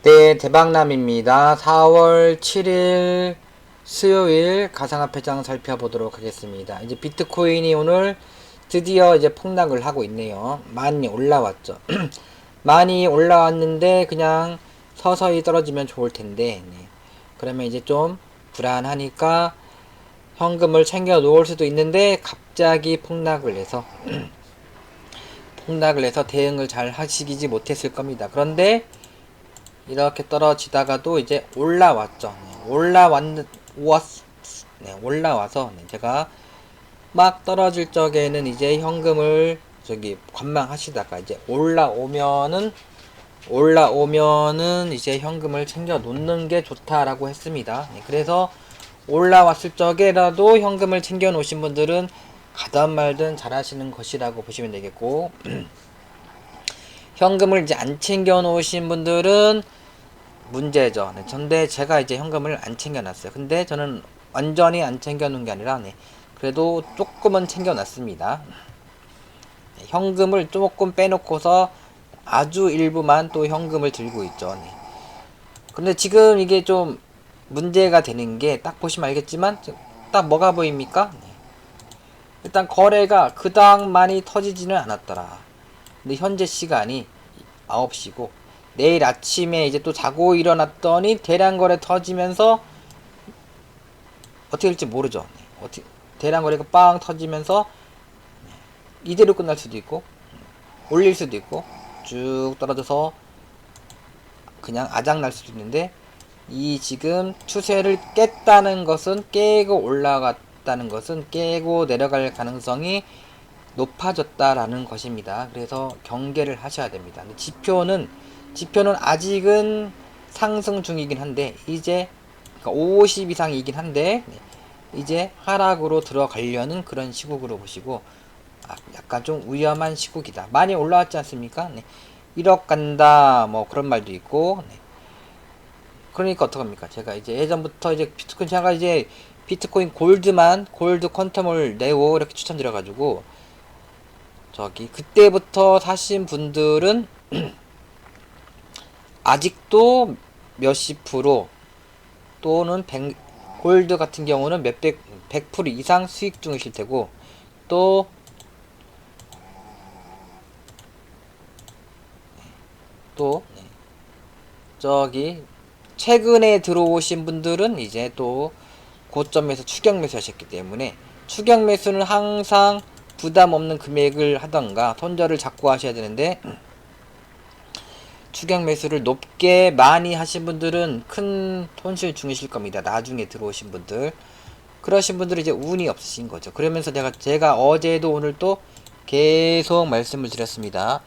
네, 대박남입니다. 4월 7일 수요일 가상화폐장 살펴보도록 하겠습니다. 이제 비트코인이 오늘 드디어 이제 폭락을 하고 있네요. 많이 올라왔죠. 많이 올라왔는데 그냥 서서히 떨어지면 좋을 텐데, 네. 그러면 이제 좀 불안하니까 현금을 챙겨 놓을 수도 있는데 갑자기 폭락을 해서 대응을 잘 하시지 못했을 겁니다. 그런데 이렇게 떨어지다가도 이제 올라왔죠. 올라와서 제가 막 떨어질 적에는 이제 현금을 저기 관망하시다가 이제 올라오면은 이제 현금을 챙겨 놓는 게 좋다라고 했습니다. 그래서 올라왔을 적에라도 현금을 챙겨 놓으신 분들은 가든 말든 잘하시는 것이라고 보시면 되겠고, 현금을 이제 안 챙겨 놓으신 분들은 문제죠. 네, 근데 제가 이제 현금을 안 챙겨놨어요. 근데 저는 완전히 안 챙겨놓은 게 아니라, 그래도 조금은 챙겨놨습니다. 네, 현금을 조금 빼놓고서 아주 일부만 또 현금을 들고 있죠. 네. 근데 지금 이게 좀 문제가 되는 게 딱 보시면 알겠지만, 딱 뭐가 보입니까? 네. 일단 거래가 그닥 많이 터지지는 않았더라. 근데 현재 시간이 9시고, 내일 아침에 이제 또 자고 일어났더니 대량 거래 터지면서 어떻게 될지 모르죠. 대량 거래가 빵 터지면서 이대로 끝날 수도 있고, 올릴 수도 있고, 쭉 떨어져서 그냥 아작 날 수도 있는데, 이 지금 추세를 깼다는 것은, 깨고 올라갔다는 것은 깨고 내려갈 가능성이 높아졌다라는 것입니다. 그래서 경계를 하셔야 됩니다. 지표는 아직은 상승 중이긴 한데, 이제 50 이상이긴 한데, 이제 하락으로 들어가려는 그런 시국으로 보시고, 약간 좀 위험한 시국이다. 많이 올라왔지 않습니까? 1억 간다, 뭐 그런 말도 있고. 그러니까 어떡합니까? 제가 이제 예전부터 이제 비트코인 골드 퀀텀을 내고 이렇게 추천드려가지고, 그때부터 사신 분들은 아직도 몇십 프로 또는 골드 같은 경우는 100% 이상 수익 중이실 테고, 또 최근에 들어오신 분들은 이제 또 고점에서 추격 매수 하셨기 때문에, 추격 매수는 항상 부담 없는 금액을 하던가 손절을 잡고 하셔야 되는데, 추격 매수를 높게 많이 하신 분들은 큰 손실 중이실 겁니다. 나중에 들어오신 분들, 그러신 분들은 이제 운이 없으신 거죠. 그러면서 제가 어제도 오늘 또 계속 말씀을 드렸습니다.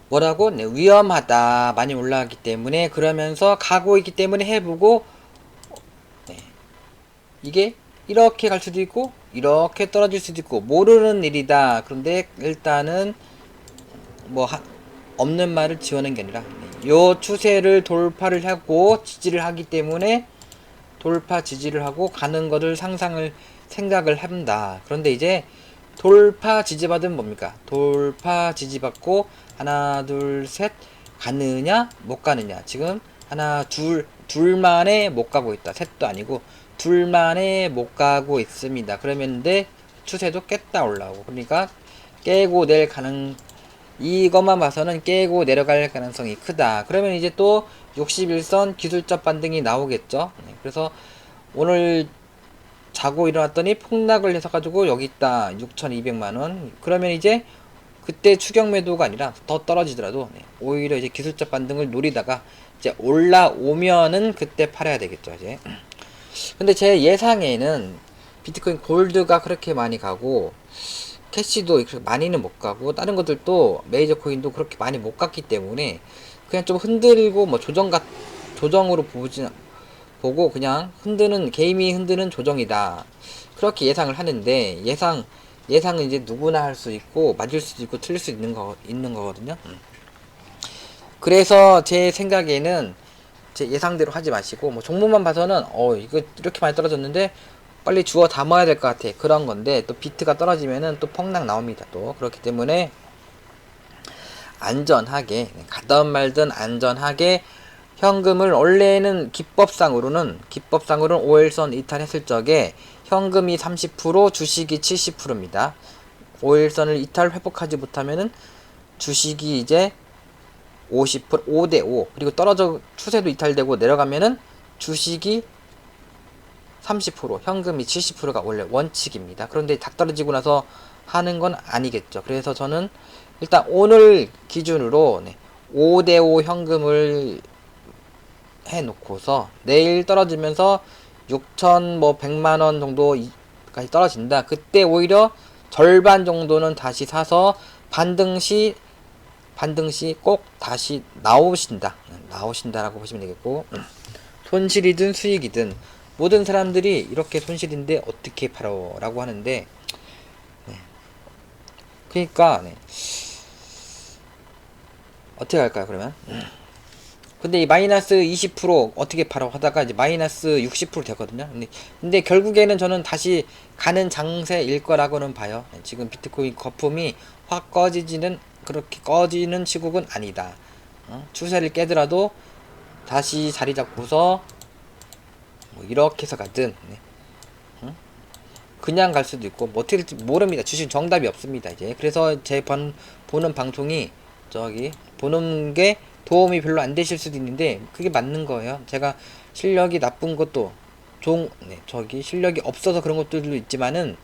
뭐라고? 네, 위험하다. 많이 올라가기 때문에. 그러면서 가고 있기 때문에 해보고, 네, 이게 이렇게 갈 수도 있고 이렇게 떨어질 수도 있고 모르는 일이다. 그런데 일단은 뭐 없는 말을 지어낸 게 아니라, 요 추세를 돌파를 하고 지지를 하기 때문에 돌파 지지를 하고 가는 것을 생각을 한다. 그런데 이제 돌파 지지받으면 뭡니까? 돌파 지지받고 하나 둘 셋 가느냐 못 가느냐. 지금 하나 둘만에 못 가고 있다. 셋도 아니고 둘만에 못 가고 있습니다. 그러면 근데 추세도 깼다 올라오고, 그러니까 깨고 낼 이것만 봐서는 깨고 내려갈 가능성이 크다. 그러면 이제 또 61선 기술적 반등이 나오겠죠. 그래서 오늘 자고 일어났더니 폭락을 해서 가지고 여기 있다. 6,200만원. 그러면 이제 그때 추격 매도가 아니라 더 떨어지더라도, 오히려 이제 기술적 반등을 노리다가 이제 올라오면은 그때 팔아야 되겠죠. 이제. 근데 제 예상에는 비트코인 골드가 그렇게 많이 가고 캐시도 그렇게 많이는 못 가고 다른 것들도 메이저 코인도 그렇게 많이 못 갔기 때문에 그냥 좀 흔들고 뭐 조정으로 보고 그냥 게임이 흔드는 조정이다. 그렇게 예상을 하는데, 예상은 이제 누구나 할 수 있고 맞을 수도 있고 틀릴 수 있는 거거든요. 그래서 제 생각에는 제 예상대로 하지 마시고, 뭐 종목만 봐서는 이거 이렇게 많이 떨어졌는데 빨리 주워 담아야 될 것 같아, 그런 건데, 또 비트가 떨어지면은 또 폭락 나옵니다. 또 그렇기 때문에 안전하게, 가든 말든 안전하게 현금을, 원래는 기법상으로는 5일선 이탈했을 적에 현금이 30%, 주식이 70%입니다. 5일선을 이탈 회복하지 못하면은 주식이 이제 50%, 5대5, 그리고 떨어져 추세도 이탈되고 내려가면은 주식이 30%, 현금이 70%가 원래 원칙입니다. 그런데 다 떨어지고 나서 하는 건 아니겠죠. 그래서 저는 일단 오늘 기준으로 5대5 현금을 해놓고서 내일 떨어지면서 6천 뭐 100만원 정도까지 떨어진다. 그때 오히려 절반 정도는 다시 사서 반등시 꼭 다시 나오신다라고 보시면 되겠고, 손실이든 수익이든 모든 사람들이 이렇게 손실인데 어떻게 팔어? 라고 하는데, 그러니까 어떻게 할까요 그러면? 근데 이 마이너스 20% 어떻게 팔어 하다가 이제 마이너스 60% 되거든요. 근데 결국에는 저는 다시 가는 장세일 거라고는 봐요. 지금 비트코인 거품이 확 그렇게 꺼지는 시국은 아니다. 추세를 깨더라도 다시 자리 잡고서 뭐 이렇게 해서 가든, 그냥 갈 수도 있고 뭐 어떻게 될지 모릅니다. 주식 정답이 없습니다 이제. 그래서 보는 방송이 보는 게 도움이 별로 안 되실 수도 있는데 그게 맞는 거예요. 제가 실력이 나쁜 것도 실력이 없어서 그런 것들도 있지만은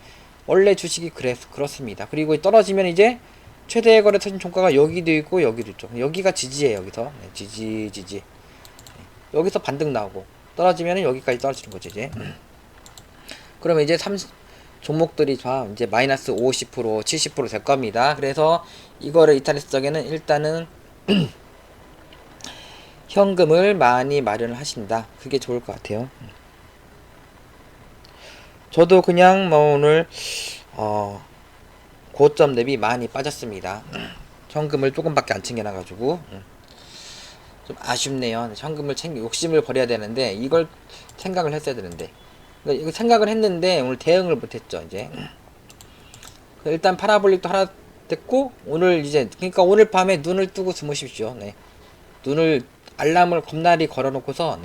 원래 주식이 그렇습니다. 그리고 떨어지면 이제 최대 거래 터진 종가가 여기도 있고 여기도 있죠. 여기가 지지예요. 여기서 지지. 여기서 반등 나오고 떨어지면은 여기까지 떨어지는 거죠 이제. 그러면 이제 종목들이 이제 마이너스 50%, 70%될 겁니다. 그래서 이거를 이탈했을 적에는 일단은 현금을 많이 마련을 하신다. 그게 좋을 것 같아요. 저도 그냥 뭐 오늘 고점 대비 많이 빠졌습니다. 현금을 조금밖에 안 챙겨놔가지고 좀 아쉽네요. 현금을 욕심을 버려야 되는데 이걸 생각을 했어야 되는데, 그러니까 이거 생각을 했는데 오늘 대응을 못했죠. 이제 일단 파라볼릭도 하나 됐고, 오늘 이제 그러니까 오늘 밤에 눈을 뜨고 주무십시오. 눈을 알람을 겁나리 걸어놓고서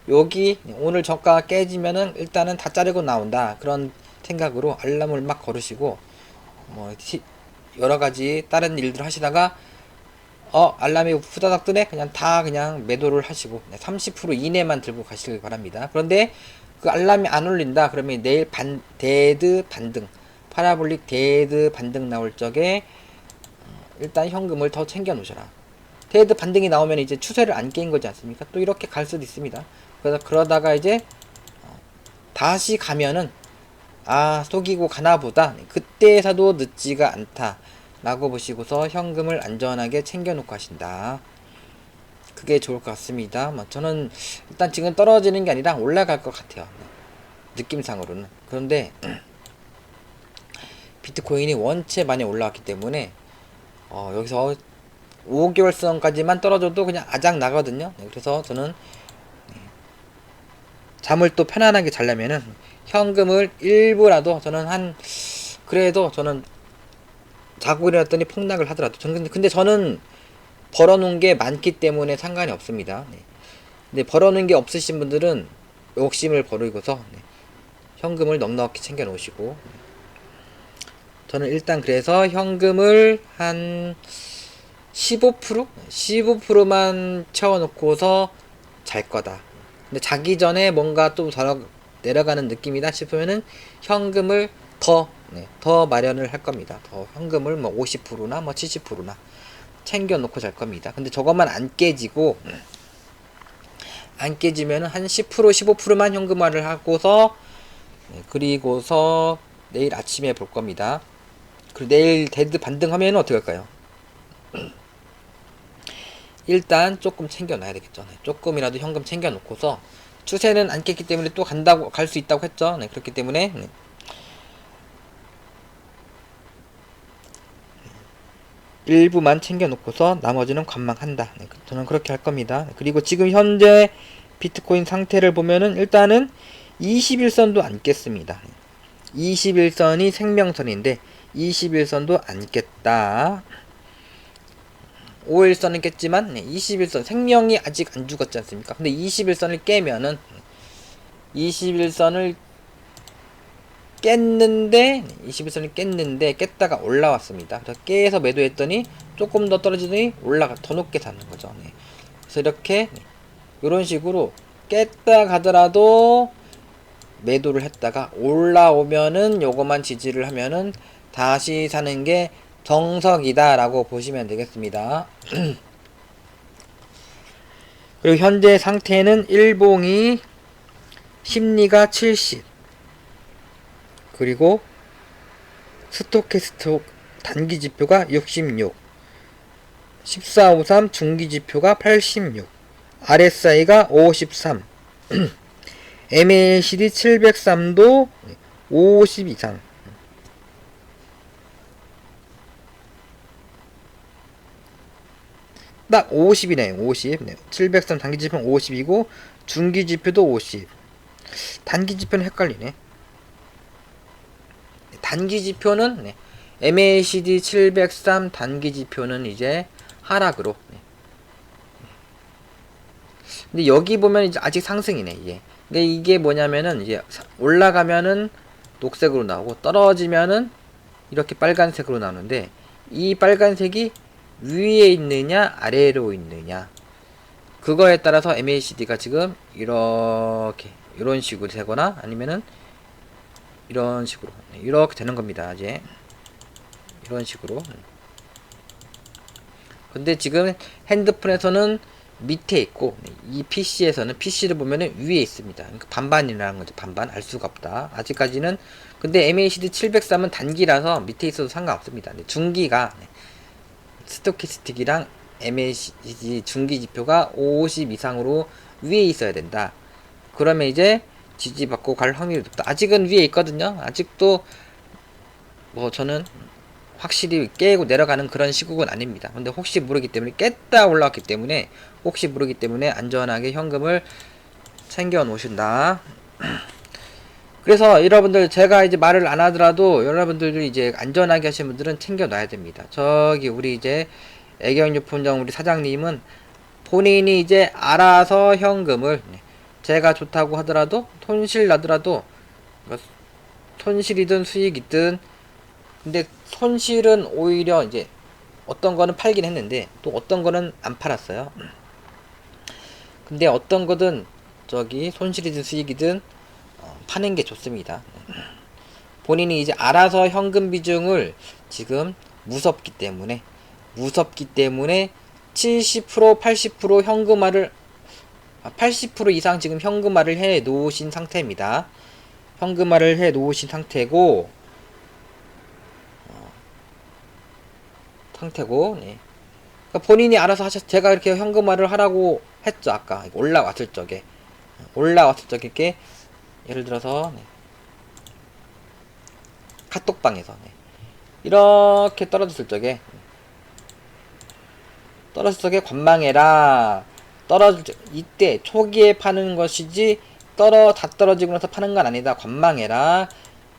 여기 오늘 저가 깨지면은 일단은 다 자르고 나온다, 그런 생각으로 알람을 막 걸으시고 뭐 여러가지 다른 일들 하시다가 알람이 후다닥 뜨네, 그냥 매도를 하시고 30% 이내만 들고 가시길 바랍니다. 그런데 그 알람이 안 울린다 그러면 내일 데드 반등, 파라볼릭 데드 반등 나올 적에 일단 현금을 더 챙겨 놓으셔라. 데드 반등이 나오면 이제 추세를 안 깨인 거지 않습니까? 또 이렇게 갈 수도 있습니다. 그러다가 이제 다시 가면은 속이고 가나보다, 그때 사도 늦지가 않다 라고 보시고서 현금을 안전하게 챙겨 놓고 하신다. 그게 좋을 것 같습니다. 저는 일단 지금 떨어지는 게 아니라 올라갈 것 같아요. 느낌상으로는. 그런데 비트코인이 원체 많이 올라왔기 때문에 여기서 5개월선까지만 떨어져도 그냥 아작 나거든요. 그래서 저는 잠을 또 편안하게 자려면은 현금을 일부라도 그래도 저는 자고 일어났더니 폭락을 하더라도 근데 저는 벌어놓은 게 많기 때문에 상관이 없습니다. 근데 벌어놓은 게 없으신 분들은 욕심을 버리고서 현금을 넉넉히 챙겨 놓으시고, 저는 일단 그래서 현금을 한 15%만 채워놓고서 잘 거다. 근데 자기 전에 뭔가 또 내려가는 느낌이다 싶으면은 현금을 더 마련을 할 겁니다. 더 현금을 뭐 50%나 뭐 70%나 챙겨 놓고 잘 겁니다. 근데 저것만 안 깨지면은 한 10%, 15%만 현금화를 하고서 그리고서 내일 아침에 볼 겁니다. 그리고 내일 데드 반등하면 어떻게 할까요? 일단 조금 챙겨놔야 되겠죠. 조금이라도 현금 챙겨놓고서, 추세는 안 깼기 때문에 또 갈 수 있다고 했죠. 그렇기 때문에 일부만 챙겨놓고서 나머지는 관망한다. 저는 그렇게 할 겁니다. 그리고 지금 현재 비트코인 상태를 보면은 일단은 21선도 안 깼습니다. 21선이 생명선인데 21선도 안 깼다. 5일선은 깼지만 21선 생명이 아직 안 죽었지 않습니까? 근데 21선을 깨면은 21선을 깼는데 21선을 깼는데 깼다가 올라왔습니다. 그래서 깨서 매도했더니 조금 더 떨어지더니 올라가 더 높게 사는 거죠. 네. 그래서 이렇게 이런 식으로 깼다 가더라도 매도를 했다가 올라오면은 요거만 지지를 하면은 다시 사는 게 정석이다 라고 보시면 되겠습니다. 그리고 현재 상태는 일봉이 심리가 70, 그리고 스토캐스틱 단기 지표가 66, 1453 중기 지표가 86, RSI가 53, MACD 703도 50 이상. 딱 50이네. 50. 네. 703 단기 지표는 50이고 중기 지표도 50. 단기 지표는 헷갈리네. 단기 지표는 네. MACD 703 단기 지표는 이제 하락으로. 네. 근데 여기 보면 이제 아직 상승이네. 이게. 근데 이게 뭐냐면은 이제 올라가면은 녹색으로 나오고 떨어지면은 이렇게 빨간색으로 나오는데 이 빨간색이 위에 있느냐 아래로 있느냐 그거에 따라서 MACD가 지금 이렇게 이런 식으로 되거나 아니면은 이런 식으로 이렇게 되는 겁니다. 이제 이런 식으로. 근데 지금 핸드폰에서는 밑에 있고 이 PC에서는 PC를 보면은 위에 있습니다. 그러니까 반반이라는 거죠. 반반 알 수가 없다. 아직까지는. 근데 MACD 703은 단기라서 밑에 있어도 상관없습니다. 근데 중기가 스토키스틱이랑 MACD 중기 지표가 50 이상으로 위에 있어야 된다. 그러면 이제 지지받고 갈 확률이 높다. 아직은 위에 있거든요. 아직도 뭐 저는 확실히 깨고 내려가는 그런 시국은 아닙니다. 근데 혹시 모르기 때문에 깼다 올라왔기 때문에 혹시 모르기 때문에 안전하게 현금을 챙겨 놓으신다. 그래서 여러분들 제가 이제 말을 안 하더라도 여러분들이 이제 안전하게 하시는 분들은 챙겨 놔야 됩니다. 저기 우리 이제 애경유품점 우리 사장님은 본인이 이제 알아서 현금을 제가 좋다고 하더라도 손실 나더라도 손실이든 수익이든 근데 손실은 오히려 이제 어떤 거는 팔긴 했는데 또 어떤 거는 안 팔았어요. 근데 어떤 거든 저기 손실이든 수익이든 파는 게 좋습니다. 본인이 이제 알아서 현금 비중을 지금 무섭기 때문에 70% 80% 현금화를 80% 이상 지금 현금화를 해 놓으신 상태입니다. 현금화를 해 놓으신 상태고 네. 그러니까 본인이 알아서 제가 이렇게 현금화를 하라고 했죠. 아까 올라왔을 적에 이렇게 예를 들어서 카톡방에서 이렇게 떨어졌을 적에 관망해라. 이때 초기에 파는 것이지 다 떨어지고 나서 파는 건 아니다. 관망해라.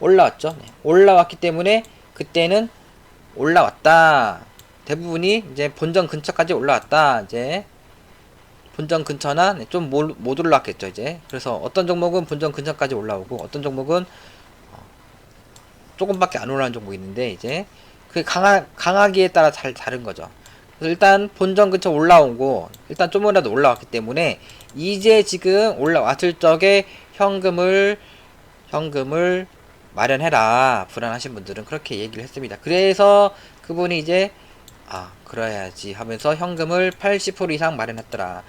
올라왔죠. 올라왔기 때문에 그때는 올라왔다. 대부분이 이제 본전 근처까지 올라왔다. 이제 본전 근처나 좀 못 올라왔겠죠. 이제 그래서 어떤 종목은 본전 근처까지 올라오고 어떤 종목은 조금밖에 안 올라오는 종목이 있는데 이제 그 강하기에 따라 다른 거죠. 그래서 일단 본전 근처 올라오고 일단 좀이라도 올라왔기 때문에 이제 지금 올라왔을 적에 현금을 마련해라. 불안하신 분들은 그렇게 얘기를 했습니다. 그래서 그분이 이제 그래야지 하면서 현금을 80% 이상 마련했더라.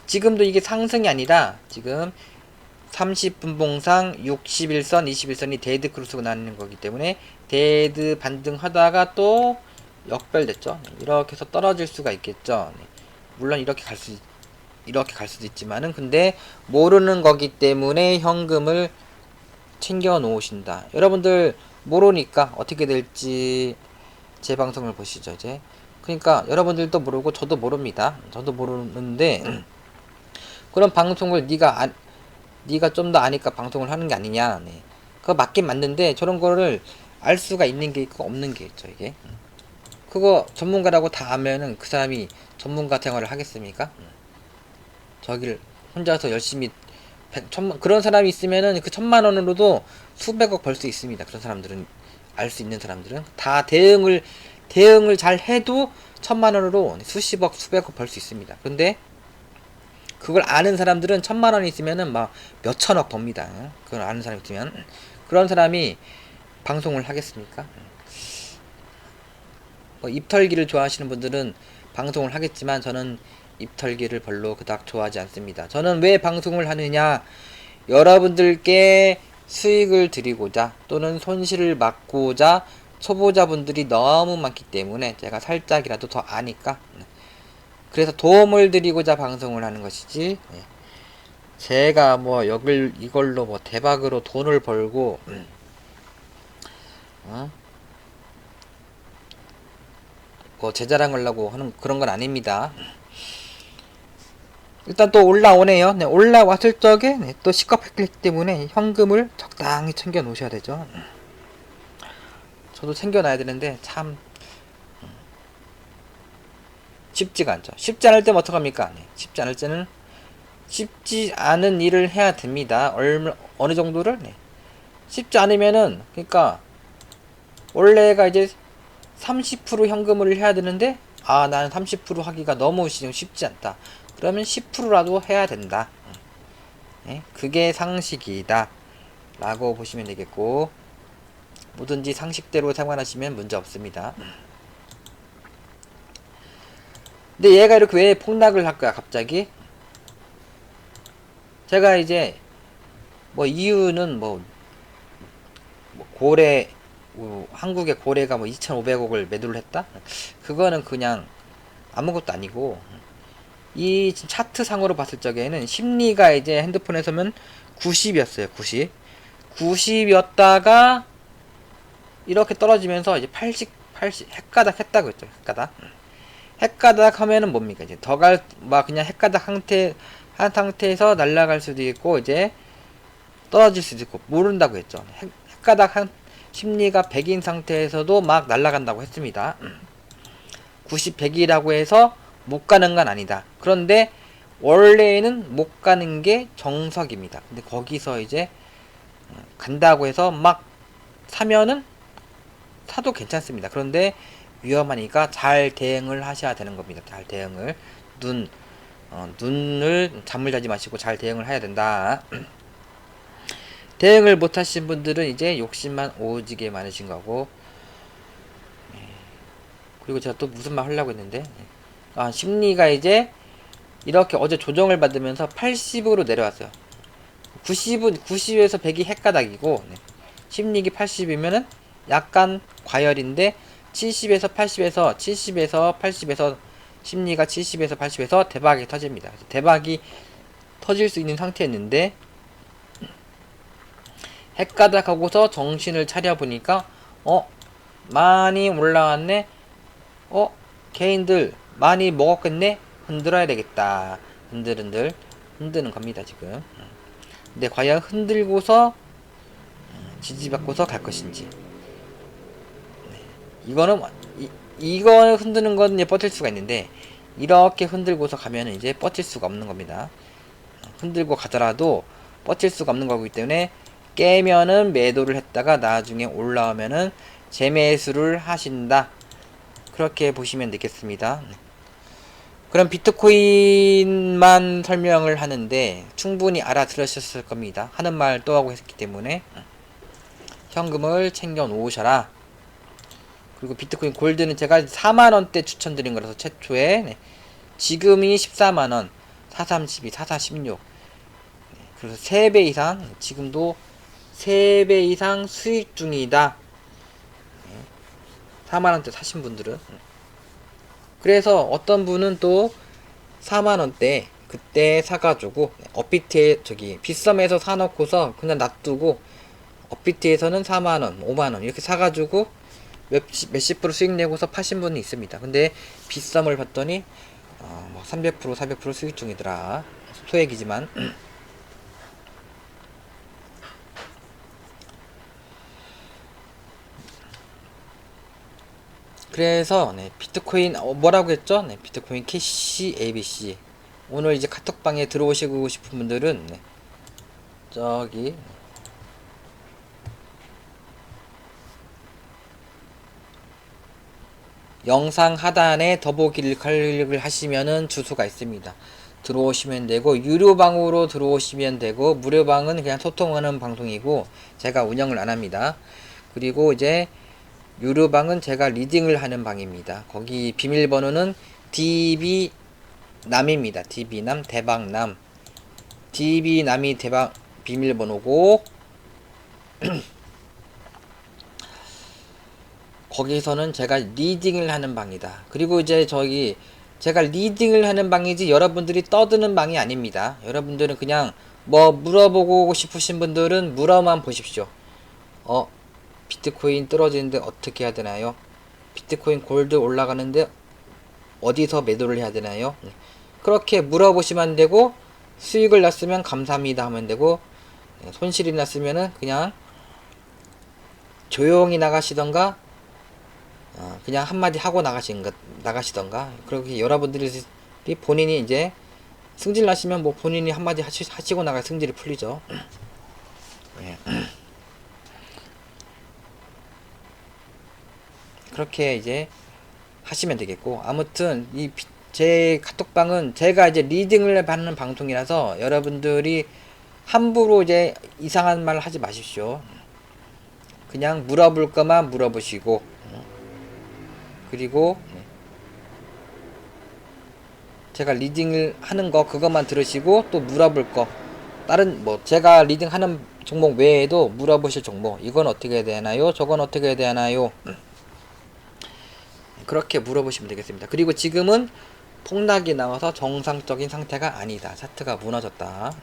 지금도 이게 상승이 아니라 지금 30분봉상 61선, 21선이 데드 크로스가 나뉘는 거기 때문에 데드 반등하다가 또 역별됐죠. 이렇게 해서 떨어질 수가 있겠죠. 물론 이렇게 갈 수도 있지만은 근데 모르는 거기 때문에 현금을 챙겨 놓으신다. 여러분들 모르니까 어떻게 될지 제 방송을 보시죠. 이제 그러니까 여러분들도 모르고 저도 모릅니다. 저도 모르는데 그런 방송을 네가 좀 더 아니까 방송을 하는 게 아니냐. 그거 맞긴 맞는데 저런 거를 알 수가 있는 게 있고 없는 게 있죠. 이게 그거 전문가라고 다 아면은 그 사람이 전문가 생활을 하겠습니까? 저기를 혼자서 열심히 그런 사람이 있으면은 그 1,000,000원으로도 수백억 벌 수 있습니다. 그런 사람들은, 알 수 있는 사람들은 다 대응을 잘 해도 1,000,000원으로 수십억 수백억 벌 수 있습니다. 근데 그걸 아는 사람들은 1,000,000원 있으면은 막 몇천억 법니다. 그걸 아는 사람이 있으면. 그런 사람이 방송을 하겠습니까? 뭐 입털기를 좋아하시는 분들은 방송을 하겠지만 저는 입털기를 별로 그닥 좋아하지 않습니다. 저는 왜 방송을 하느냐, 여러분들께 수익을 드리고자 또는 손실을 막고자, 초보자분들이 너무 많기 때문에 제가 살짝이라도 더 아니까, 그래서 도움을 드리고자 방송을 하는 것이지, 제가 뭐 이걸로 뭐 대박으로 돈을 벌고 뭐 제자랑을 하려고 하는 그런 건 아닙니다. 일단 또 올라오네요. 네, 올라왔을 적에 또 시겁했기 때문에 현금을 적당히 챙겨 놓으셔야 되죠. 저도 챙겨 놔야 되는데 참 쉽지가 않죠. 쉽지 않을 때면 어떡합니까? 네, 쉽지 않을 때는 쉽지 않은 일을 해야 됩니다. 어느 정도를, 쉽지 않으면은, 그러니까 원래가 이제 30% 현금을 해야 되는데, 아, 나는 30% 하기가 너무 쉽지 않다. 그러면 10%라도 해야 된다. 그게 상식이다 라고 보시면 되겠고, 뭐든지 상식대로 생활하시면 문제 없습니다. 근데 얘가 이렇게 왜 폭락을 할까요, 갑자기? 제가 이제 뭐 이유는 뭐 고래, 한국의 고래가 뭐 2,500억을 매도를 했다? 그거는 그냥 아무것도 아니고, 이 차트 상으로 봤을 적에는 심리가 이제 핸드폰에서는 90이었어요. 90. 90이었다가 이렇게 떨어지면서 이제 80 헷가닥 했다고 했죠. 헷가닥. 헷가닥 하면은 뭡니까? 이제 막 그냥 헷가닥 한 상태에서 날아갈 수도 있고, 이제 떨어질 수도 있고, 모른다고 했죠. 헷가닥 심리가 100인 상태에서도 막 날아간다고 했습니다. 90, 100이라고 해서 못 가는 건 아니다. 그런데 원래는 못 가는 게 정석입니다. 근데 거기서 이제 간다고 해서 막 사면은 사도 괜찮습니다. 그런데 위험하니까 잘 대응을 하셔야 되는 겁니다. 잘 대응을. 눈을 잠을 자지 마시고 잘 대응을 해야 된다. 대응을 못 하신 분들은 이제 욕심만 오지게 많으신 거고, 그리고 제가 또 무슨 말 하려고 했는데, 심리가 이제 이렇게 어제 조정을 받으면서 80으로 내려왔어요. 90에서 100이 헷가닥이고, 심리기 80이면은 약간 과열인데, 70에서 80에서 심리가 70에서 80에서 대박이 터집니다. 대박이 터질 수 있는 상태였는데, 헷가닥하고서 정신을 차려보니까, 많이 올라왔네? 개인들 많이 먹었겠네? 흔들어야 되겠다. 흔드는 겁니다, 지금. 근데 과연 흔들고서 지지받고서 갈 것인지. 이거는 흔드는 건 이제 버틸 수가 있는데, 이렇게 흔들고서 가면은 이제 버틸 수가 없는 겁니다. 흔들고 가더라도 버틸 수가 없는 거기 때문에 깨면은 매도를 했다가 나중에 올라오면은 재매수를 하신다. 그렇게 보시면 되겠습니다. 그럼 비트코인만 설명을 하는데 충분히 알아들으셨을 겁니다. 하는 말 또 하고 했기 때문에 현금을 챙겨 놓으셔라. 그리고 비트코인 골드는 제가 4만원대 추천드린 거라서 최초에, 지금이 14만원, 4312, 4416, 그래서 3배 이상, 지금도 3배 이상 수익 중이다. 4만원대 사신 분들은. 그래서 어떤 분은 또 4만원대 그때 사가지고 업비트에 빗썸에서 사놓고서 그냥 놔두고, 업비트에서는 4만원, 5만원 이렇게 사가지고 몇십 프로 수익 내고서 파신 분이 있습니다. 근데 빗썸을 봤더니 300%, 400% 수익 중이더라. 소액이지만. 그래서 비트코인 뭐라고 했죠? 비트코인 캐시 ABC. 오늘 이제 카톡방에 들어오시고 싶은 분들은 저기 영상 하단에 더보기를 클릭을 하시면은 주소가 있습니다. 들어오시면 되고, 유료방으로 들어오시면 되고, 무료방은 그냥 소통하는 방송이고 제가 운영을 안 합니다. 그리고 이제 유료방은 제가 리딩을 하는 방입니다. 거기 비밀번호는 DB남입니다. DB남 대박남. DB남이 대박 비밀번호고, 거기서는 제가 리딩을 하는 방이다. 그리고 이제 저기 제가 리딩을 하는 방이지 여러분들이 떠드는 방이 아닙니다. 여러분들은 그냥 뭐 물어보고 싶으신 분들은 물어만 보십시오. 비트코인 떨어지는데 어떻게 해야 되나요? 비트코인 골드 올라가는데 어디서 매도를 해야 되나요? 그렇게 물어보시면 되고, 수익을 났으면 감사합니다 하면 되고, 손실이 났으면은 그냥 조용히 나가시던가, 그냥 한마디 하고 나가시던가. 그렇게 여러분들이 본인이 이제 승질 나시면 뭐 본인이 한마디 하시고 나가 승질이 풀리죠. 예. 그렇게 이제 하시면 되겠고, 아무튼 제 카톡방은 제가 이제 리딩을 받는 방송이라서 여러분들이 함부로 이제 이상한 말 하지 마십시오. 그냥 물어볼 거만 물어보시고, 그리고 제가 리딩을 하는 거 그것만 들으시고, 또 물어볼 거 다른 뭐 제가 리딩하는 종목 외에도 물어보실 종목, 이건 어떻게 해야 되나요? 저건 어떻게 해야 되나요? 그렇게 물어보시면 되겠습니다. 그리고 지금은 폭락이 나와서 정상적인 상태가 아니다. 차트가 무너졌다.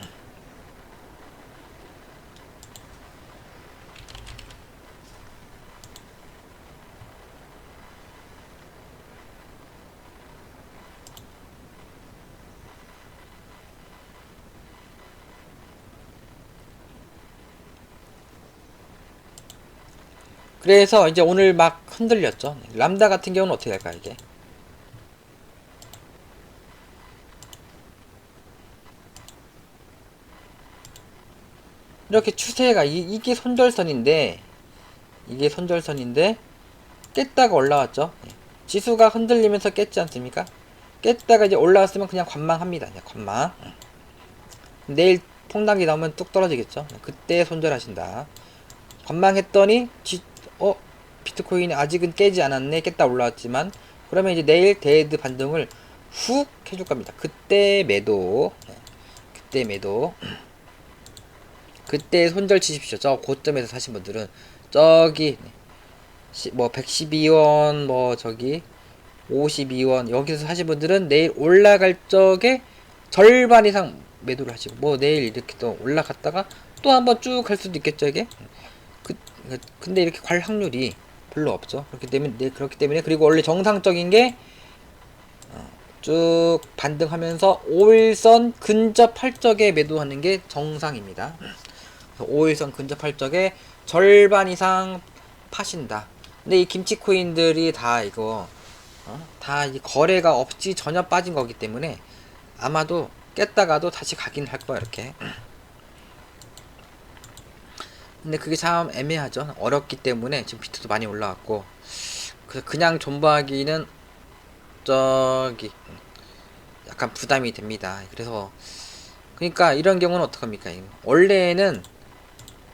그래서 이제 오늘 막 흔들렸죠. 람다 같은 경우는 어떻게 할까 이게? 이렇게 추세가 이게 손절선인데, 깼다가 올라왔죠. 지수가 흔들리면서 깼지 않습니까? 깼다가 이제 올라왔으면 그냥 관망합니다. 그냥 관망. 내일 폭락이 나오면 뚝 떨어지겠죠. 그때 손절하신다. 관망했더니 비트코인이 아직은 깨지 않았네. 깼다 올라왔지만, 그러면 이제 내일 데드 반등을 훅 해줄 겁니다. 그때 매도. 그때 매도. 그때 손절 치십시오. 저 고점에서 사신 분들은 저기 뭐 112원 뭐 저기 52원 여기서 사신 분들은 내일 올라갈 적에 절반 이상 매도를 하시고, 뭐 내일 이렇게 또 올라갔다가 또 한번 쭉 갈 수도 있겠죠 이게. 근데 이렇게 갈 확률이 별로 없죠. 그렇기 때문에 그리고 원래 정상적인 게 쭉 반등하면서 5일선 근접할 적에 매도하는 게 정상입니다. 5일선 근접할 적에 절반 이상 파신다. 근데 이 김치코인들이 다 이거 다 이 거래가 없이 전혀 빠진 거기 때문에 아마도 깼다가도 다시 가긴 할 거야 이렇게. 근데 그게 참 애매하죠. 어렵기 때문에 지금 비트도 많이 올라왔고, 그냥 존버하기는 저기 약간 부담이 됩니다. 그래서 그러니까 이런 경우는 어떡합니까? 원래는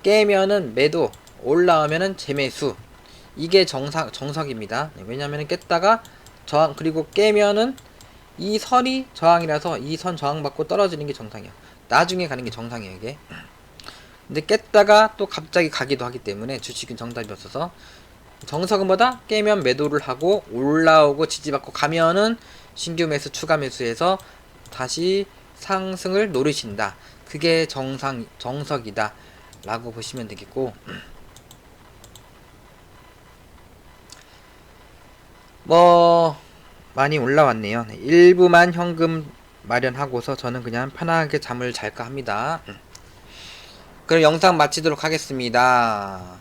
깨면은 매도, 올라오면은 재매수, 이게 정석입니다. 왜냐면은 깼다가 저항, 그리고 깨면은 이 선이 저항이라서 이 선 저항받고 떨어지는 게 정상이야. 나중에 가는 게 정상이에요 이게. 근데 깼다가 또 갑자기 가기도 하기 때문에 주식은 정답이 없어서, 정석은 뭐다? 깨면 매도를 하고 올라오고 지지받고 가면은 신규 매수 추가 매수해서 다시 상승을 노리신다. 그게 정석이다 라고 보시면 되겠고, 뭐 많이 올라왔네요. 일부만 현금 마련하고서 저는 그냥 편하게 잠을 잘까 합니다. 그럼 영상 마치도록 하겠습니다.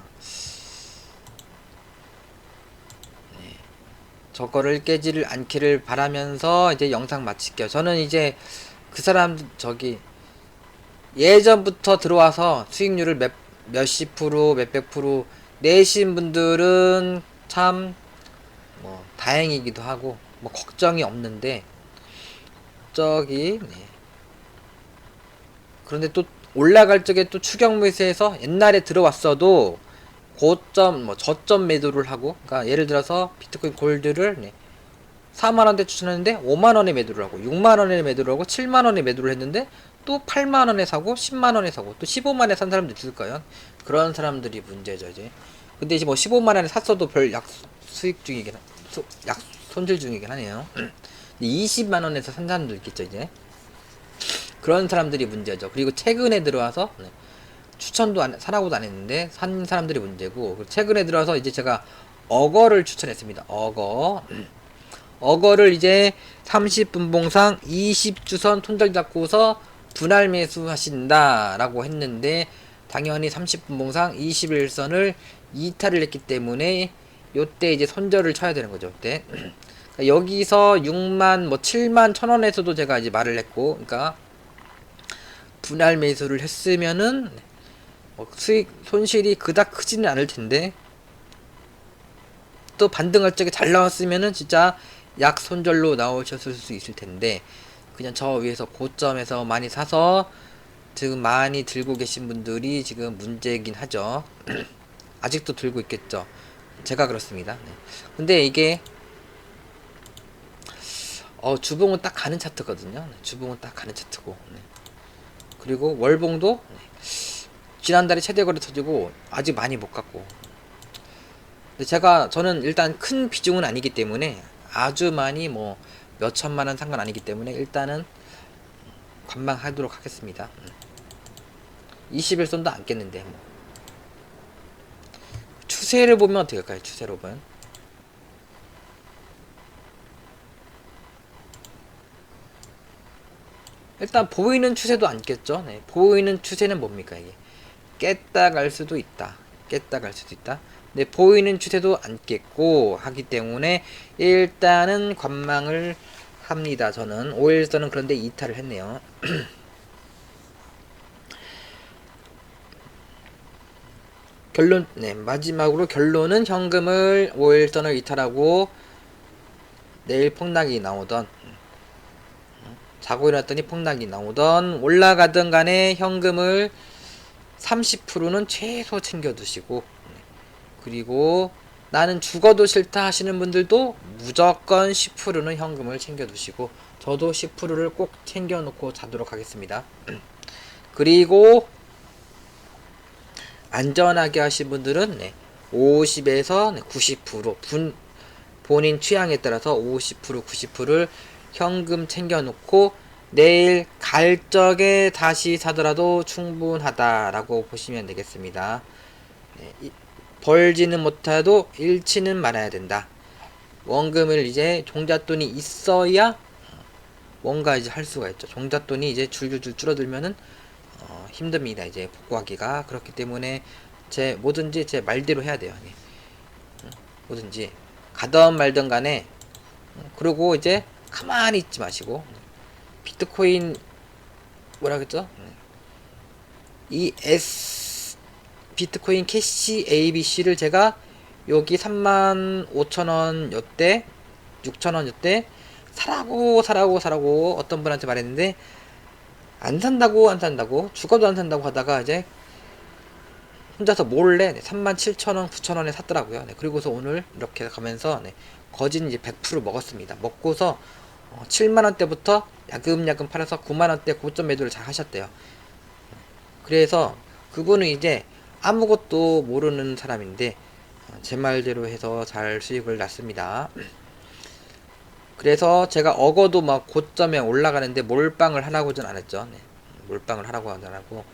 저거를 깨지를 않기를 바라면서 이제 영상 마칠게요. 저는 이제 그 사람 저기 예전부터 들어와서 수익률을 몇십 프로 몇백 프로 내신 분들은 참 뭐 다행이기도 하고 뭐 걱정이 없는데 저기 네. 그런데 또 올라갈 적에 또 추격 매수해서 옛날에 들어왔어도 고점 뭐 저점 매도를 하고, 그러니까 예를 들어서 비트코인 골드를 네, 4만원대 추천했는데 5만원에 매도를 하고 6만원에 매도를 하고 7만원에 매도를 했는데 또 8만원에 사고 10만원에 사고 또 15만원에 산 사람도 있을 거예요. 그런 사람들이 문제죠 이제. 근데 이제 뭐 15만원에 샀어도 별 약 수익 중이긴 약 손실 중이긴 하네요. 20만원에서 산 사람도 있겠죠 이제. 그런 사람들이 문제죠. 그리고 최근에 들어와서 네, 추천도 사라고도 안 했는데 산 사람들이 문제고, 최근에 들어와서 이제 제가 어거를 추천했습니다. 어거를 이제 30분 봉상 20주선 손절 잡고서 분할 매수 하신다 라고 했는데, 당연히 30분 봉상 21선을 이탈을 했기 때문에 요때 이제 손절을 쳐야 되는 거죠. 요때 그러니까 여기서 6만 뭐 7만 1,000원에서도 제가 이제 말을 했고, 그러니까 분할 매수를 했으면은 뭐 수익 손실이 그닥 크지는 않을 텐데, 또 반등할 적에 잘 나왔으면은 진짜 약 손절로 나오셨을 수 있을 텐데, 그냥 저 위에서 고점에서 많이 사서 지금 많이 들고 계신 분들이 지금 문제긴 하죠. 아직도 들고 있겠죠. 제가 그렇습니다. 네. 근데 이게 주봉은 딱 가는 차트거든요. 네. 주봉은 딱 가는 차트고, 네. 그리고 월봉도 네. 지난달에 최대 거래 터지고 아직 많이 못 갔고, 근데 저는 일단 큰 비중은 아니기 때문에, 아주 많이 뭐 몇천만원 산 건 아니기 때문에 일단은 관망하도록 하겠습니다. 21선도 안 깼는데 뭐. 추세를 보면 어떻게 할까요? 추세로 보면 일단 보이는 추세도 안 깼죠. 네. 보이는 추세는 뭡니까 이게? 깼다 갈 수도 있다. 깼다 갈 수도 있다. 근데 보이는 추세도 안 깼고 하기 때문에 일단은 관망을 합니다. 저는 5일선은 그런데 이탈을 했네요. 결론, 네, 마지막으로 결론은 현금을 5일선을 이탈하고 내일 폭락이 나오던, 자고 일어났더니 폭락이 나오던, 올라가던 간에 현금을 30%는 최소 챙겨두시고, 그리고 나는 죽어도 싫다 하시는 분들도 무조건 10%는 현금을 챙겨두시고, 저도 10%를 꼭 챙겨놓고 자도록 하겠습니다. 그리고 안전하게 하신 분들은 50에서 90% 본인 취향에 따라서 50% 90%를 현금 챙겨놓고 내일 갈 적에 다시 사더라도 충분하다라고 보시면 되겠습니다. 벌지는 못해도 잃지는 말아야 된다. 원금을 이제 종잣돈이 있어야 뭔가 이제 할 수가 있죠. 종잣돈이 이제 줄줄줄 줄어들면은 힘듭니다. 이제 복구하기가. 그렇기 때문에 뭐든지 제 말대로 해야 돼요. 뭐든지 가던 말던 간에. 그리고 이제 가만히 있지 마시고, 비트코인 뭐라 그랬죠? 비트코인 캐시 ABC를 제가 여기 35,000원 요때 6,000원 요때 사라고 어떤 분한테 말했는데, 안 산다고 죽어도 안 산다고 하다가 이제 혼자서 몰래 37,000원 9,000원에 샀더라고요. 네, 그리고서 오늘 이렇게 가면서 거진 이제 100% 먹었습니다. 먹고서 7만원대부터 야금야금 팔아서 9만원대 고점 매도를 잘 하셨대요. 그래서 그분은 이제 아무것도 모르는 사람인데 제 말대로 해서 잘 수익을 났습니다. 그래서 제가 어거도 막 고점에 올라가는데 몰빵을 하라고는 안 했죠. 네. 몰빵을 하라고 안 하고,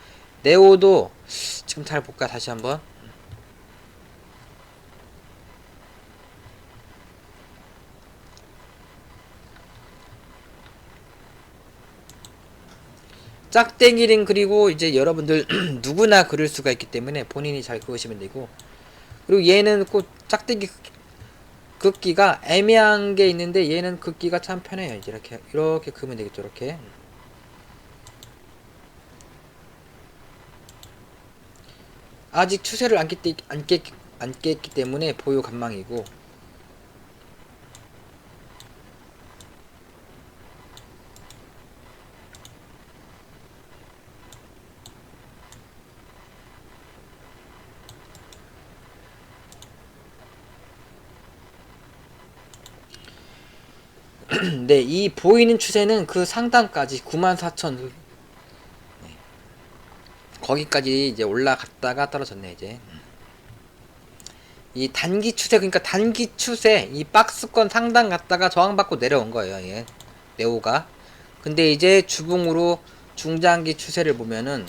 네오도 지금 잘 볼까 다시 한번. 짝대기링, 그리고 이제 여러분들 누구나 그릴 수가 있기 때문에 본인이 잘 그으시면 되고, 그리고 얘는 꼭 짝대기 긋기가 애매한 게 있는데 얘는 긋기가 참 편해요. 이제 이렇게 그으면 되겠죠. 이렇게. 아직 추세를 안 깼기 때문에 보유 관망이고, 네, 이 보이는 추세는 그 상단까지 94,000 거기까지 이제 올라갔다가 떨어졌네. 이제 이 단기 추세, 그러니까 단기 추세, 이 박스권 상단 갔다가 저항받고 내려온 거예요. 얘 네오가. 근데 이제 주봉으로 중장기 추세를 보면은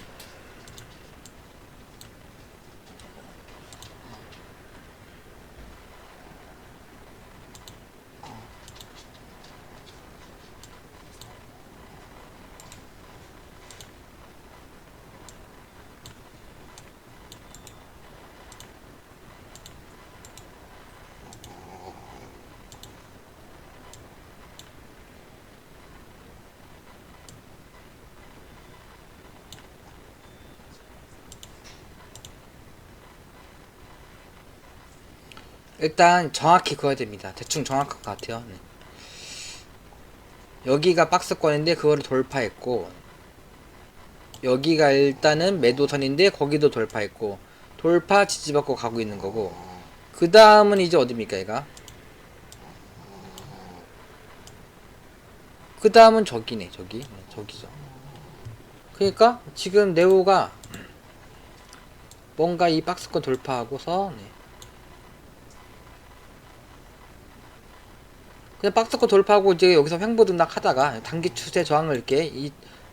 일단 정확히 그어야 됩니다. 대충 정확할 것 같아요. 네. 여기가 박스권인데 그거를 돌파했고, 여기가 일단은 매도선인데 거기도 돌파했고, 돌파 지지받고 가고 있는 거고, 그 다음은 이제 어딥니까 얘가? 그 다음은 저기네. 저기. 네, 저기죠. 그러니까 지금 네오가 뭔가 이 박스권 돌파하고서, 네. 그냥 박스권 돌파하고 이제 여기서 횡보등락 하다가 단기 추세 저항을 이렇게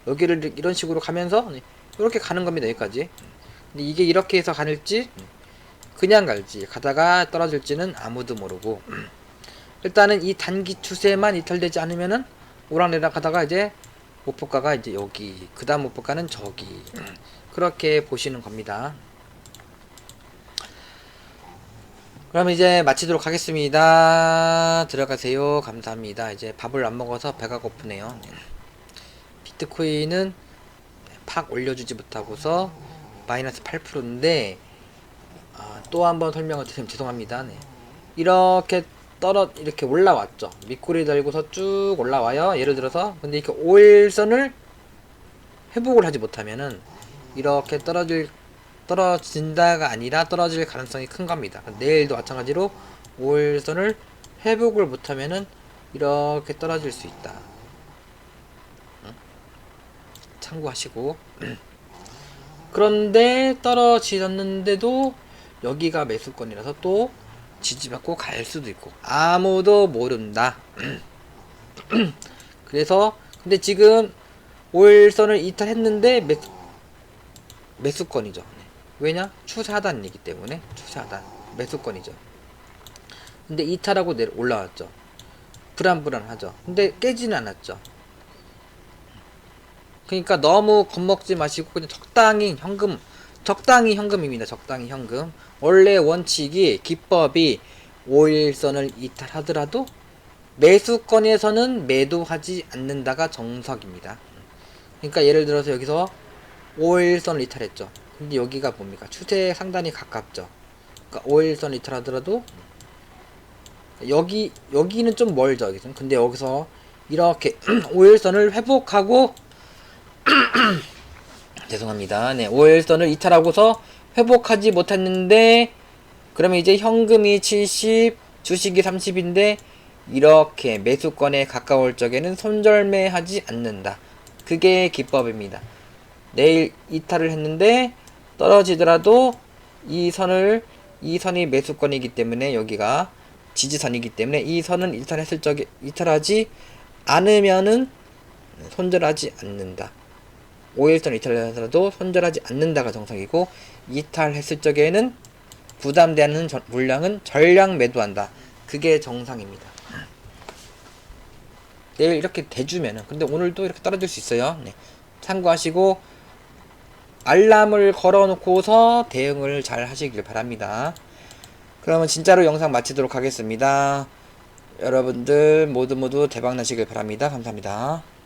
여기를 이런 식으로 가면서, 네. 이렇게 가는 겁니다. 여기까지. 근데 이게 이렇게 해서 가는지 그냥 갈지 가다가 떨어질지는 아무도 모르고, 일단은 이 단기 추세만 이탈되지 않으면은 오락내락 하다가 이제 목표가가 이제 여기, 그 다음 목표가는 저기, 그렇게 보시는 겁니다. 그럼 이제 마치도록 하겠습니다. 들어가세요. 감사합니다. 이제 밥을 안 먹어서 배가 고프네요. 비트코인은 팍 올려주지 못하고서 마이너스 8%인데, 또 한번 설명을 드리면 죄송합니다. 네. 이렇게 올라왔죠. 밑꼬리 달고서 쭉 올라와요. 예를 들어서 근데 이렇게 5일선을 회복을 하지 못하면은 이렇게 떨어진다가 아니라 떨어질 가능성이 큰 겁니다. 내일도 마찬가지로 5일선을 회복을 못하면은 이렇게 떨어질 수 있다. 참고하시고. 그런데 떨어지셨는데도 여기가 매수권이라서 또 지지받고 갈 수도 있고 아무도 모른다. 그래서 근데 지금 5일선을 이탈했는데 매수권이죠. 왜냐? 추세 하단이기 때문에 추세 하단 매수권이죠. 근데 이탈하고 올라왔죠. 불안불안하죠. 근데 깨지는 않았죠. 그러니까 너무 겁먹지 마시고 그냥 적당히 현금입니다. 적당히 현금. 원래 원칙이 기법이 5일선을 이탈하더라도 매수권에서는 매도하지 않는다가 정석입니다. 그러니까 예를 들어서 여기서 5일선을 이탈했죠. 근데 여기가 뭡니까? 추세 상단이 가깝죠. 그러니까 5일선 이탈하더라도 여기는 좀 멀죠. 여기서. 근데 여기서 이렇게 5일선을 회복하고 죄송합니다. 네, 5일선을 이탈하고서 회복하지 못했는데 그러면 이제 현금이 70, 주식이 30인데 이렇게 매수권에 가까울 적에는 손절매하지 않는다. 그게 기법입니다. 내일 이탈을 했는데 떨어지더라도 이 선이 매수권이기 때문에 여기가 지지선이기 때문에 이 선은 이탈하지 않으면은 손절하지 않는다. 5일선 이탈하더라도 손절하지 않는다가 정상이고, 이탈했을 적에는 부담되는 물량은 전량 매도한다. 그게 정상입니다. 내일 이렇게 돼주면은, 근데 오늘도 이렇게 떨어질 수 있어요. 네. 참고하시고 알람을 걸어놓고서 대응을 잘 하시길 바랍니다. 그러면 진짜로 영상 마치도록 하겠습니다. 여러분들 모두 모두 대박 나시길 바랍니다. 감사합니다.